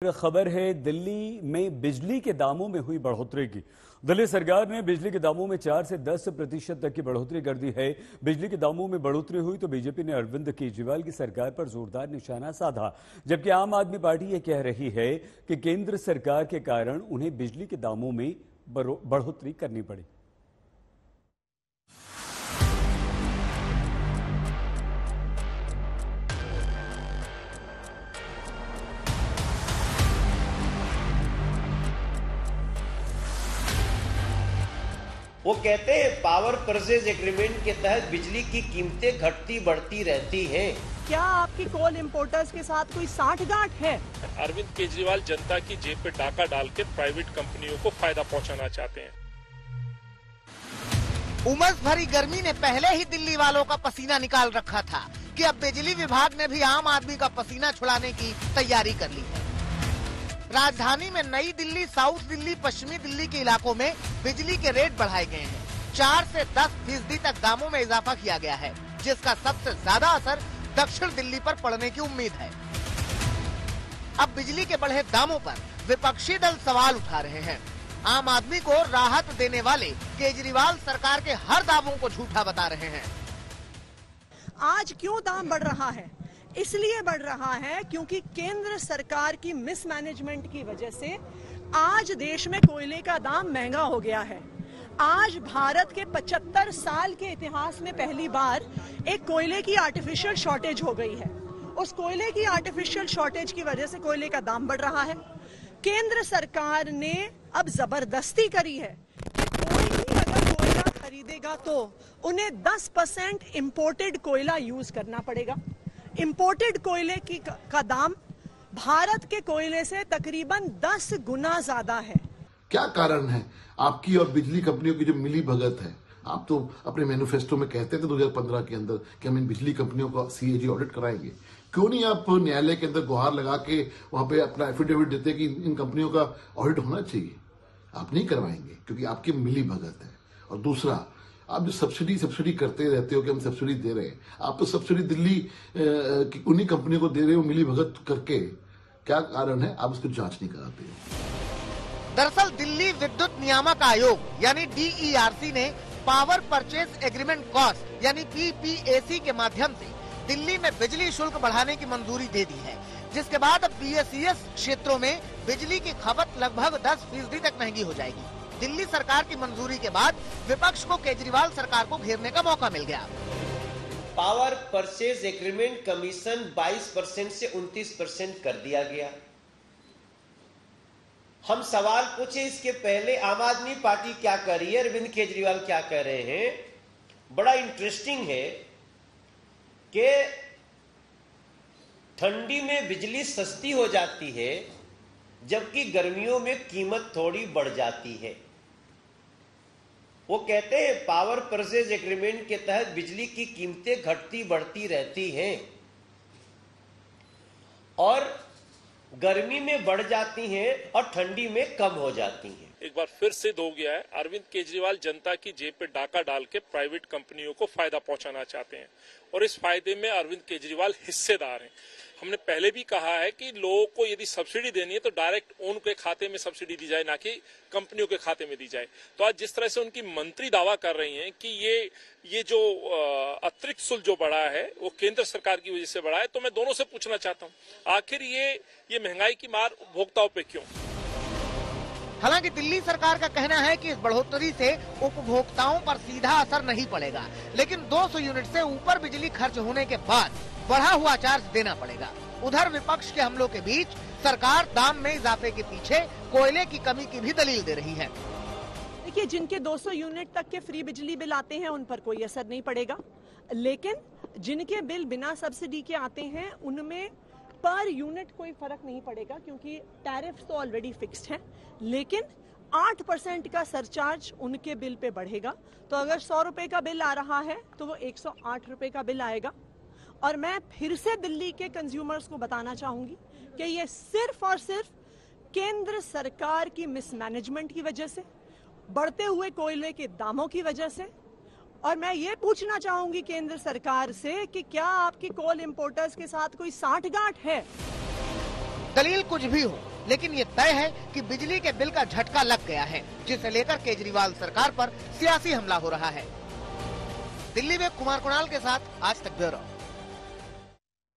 खबर है दिल्ली में बिजली के दामों में हुई बढ़ोतरी की। दिल्ली सरकार ने बिजली के दामों में 4 से 10% तक की बढ़ोतरी कर दी है। बिजली के दामों में बढ़ोतरी हुई तो बीजेपी ने अरविंद केजरीवाल की सरकार पर जोरदार निशाना साधा, जबकि आम आदमी पार्टी ये कह रही है कि केंद्र सरकार के कारण उन्हें बिजली के दामों में बढ़ोतरी करनी पड़ी। वो कहते हैं पावर परचेज एग्रीमेंट के तहत बिजली की कीमतें घटती बढ़ती रहती हैं। क्या आपकी कोल इंपोर्टर्स के साथ कोई साठगांठ है? अरविंद केजरीवाल जनता की जेब पे डाका डाल के प्राइवेट कंपनियों को फायदा पहुंचाना चाहते हैं। उमस भरी गर्मी ने पहले ही दिल्ली वालों का पसीना निकाल रखा था कि अब बिजली विभाग ने भी आम आदमी का पसीना छुड़ाने की तैयारी कर ली है। राजधानी में नई दिल्ली, साउथ दिल्ली, पश्चिमी दिल्ली के इलाकों में बिजली के रेट बढ़ाए गए हैं। 4 से 10% तक दामों में इजाफा किया गया है, जिसका सबसे ज्यादा असर दक्षिण दिल्ली पर पड़ने की उम्मीद है। अब बिजली के बढ़े दामों पर विपक्षी दल सवाल उठा रहे हैं। आम आदमी को राहत देने वाले केजरीवाल सरकार के हर दावों को झूठा बता रहे हैं। आज क्यों दाम बढ़ रहा है? इसलिए बढ़ रहा है क्योंकि केंद्र सरकार की मिसमैनेजमेंट की वजह से आज देश में कोयले का दाम महंगा हो गया है। आज भारत के 75 साल के इतिहास में पहली बार एक कोयले की आर्टिफिशियल शॉर्टेज हो गई है। उस कोयले की आर्टिफिशियल शॉर्टेज की वजह से कोयले का दाम बढ़ रहा है। केंद्र सरकार ने अब जबरदस्ती करी है कि कोई भी अगर कोयला खरीदेगा तो उन्हें 10% इंपोर्टेड कोयला यूज करना पड़ेगा। इंपोर्टेड कोयले का दाम भारत के कोयले से तकरीबन 10 गुना ज्यादा है। क्या कारण है आपकी और बिजली कंपनियों की जो मिली भगत है? आप तो अपने मैनिफेस्टो में कहते थे 2015 के अंदर कि हम इन बिजली कंपनियों का सीएजी ऑडिट कराएंगे। क्यों नहीं आप न्यायालय के अंदर गुहार लगा के वहां पे अपना एफिडेविट देते कि इन कंपनियों का ऑडिट होना चाहिए? आप नहीं करवाएंगे क्योंकि आपकी मिली भगत है। और दूसरा, आप जो सब्सिडी करते रहते हो कि हम सब्सिडी दे रहे हैं, आप तो सब्सिडी दिल्ली की उन्हीं कंपनियों को दे रहे हो मिली भगत करके। क्या कारण है आप उसको जांच नहीं कराते? दरअसल दिल्ली विद्युत नियामक आयोग यानी DERC ने पावर परचेज एग्रीमेंट कॉस्ट यानी PPAC के माध्यम से दिल्ली में बिजली शुल्क बढ़ाने की मंजूरी दे दी है, जिसके बाद अब PSES क्षेत्रों में बिजली की खपत लगभग 10% तक महंगी हो जाएगी। दिल्ली सरकार की मंजूरी के बाद विपक्ष को केजरीवाल सरकार को घेरने का मौका मिल गया। पावर परचेज एग्रीमेंट कमीशन 22% से 29% कर दिया गया। हम सवाल पूछे इसके पहले आम आदमी पार्टी क्या कर रही है, अरविंद केजरीवाल क्या कह रहे हैं। बड़ा इंटरेस्टिंग है कि ठंडी में बिजली सस्ती हो जाती है जबकि गर्मियों में कीमत थोड़ी बढ़ जाती है। वो कहते हैं पावर परचेज एग्रीमेंट के तहत बिजली की कीमतें घटती बढ़ती रहती हैं और गर्मी में बढ़ जाती हैं और ठंडी में कम हो जाती हैं। एक बार फिर सिद्ध हो गया है, अरविंद केजरीवाल जनता की जेब पे डाका डाल के प्राइवेट कंपनियों को फायदा पहुंचाना चाहते हैं और इस फायदे में अरविंद केजरीवाल हिस्सेदार हैं। हमने पहले भी कहा है कि लोगों को यदि सब्सिडी देनी है तो डायरेक्ट उनके खाते में सब्सिडी दी जाए, ना कि कंपनियों के खाते में दी जाए। तो आज जिस तरह से उनकी मंत्री दावा कर रही हैं कि ये जो अतिरिक्त शुल्क जो बढ़ा है वो केंद्र सरकार की वजह से बढ़ा है, तो मैं दोनों से पूछना चाहता हूं आखिर ये महंगाई की मार उपभोक्ताओं पे क्यों? हालांकि दिल्ली सरकार का कहना है कि इस बढ़ोतरी से उपभोक्ताओं पर सीधा असर नहीं पड़ेगा, लेकिन 200 यूनिट से ऊपर बिजली खर्च होने के बाद बढ़ा हुआ चार्ज देना पड़ेगा। उधर विपक्ष के हमलों के बीच सरकार दाम में इजाफे के पीछे कोयले की कमी की भी दलील दे रही है। देखिए, जिनके 200 यूनिट तक के फ्री बिजली बिल आते हैं उन पर कोई असर नहीं पड़ेगा, लेकिन जिनके बिल बिना सब्सिडी के आते हैं उनमें पर यूनिट कोई फर्क नहीं पड़ेगा क्योंकि टैरिफ तो ऑलरेडी फिक्स्ड है। लेकिन 8% का सरचार्ज उनके बिल पे बढ़ेगा। तो अगर 100 रुपए का बिल आ रहा है तो वो 108 रुपए का बिल आएगा। और मैं फिर से दिल्ली के कंज्यूमर्स को बताना चाहूंगी कि ये सिर्फ और सिर्फ केंद्र सरकार की मिसमैनेजमेंट की वजह से, बढ़ते हुए कोयले के दामों की वजह से और मैं ये पूछना चाहूंगी केंद्र सरकार से कि क्या आपकी कोल इंपोर्टर्स के साथ कोई साठगांठ है? दलील कुछ भी हो, लेकिन ये तय है कि बिजली के बिल का झटका लग गया है, जिसे लेकर केजरीवाल सरकार पर सियासी हमला हो रहा है। दिल्ली में कुमार कुणाल के साथ आज तक ब्यूरो।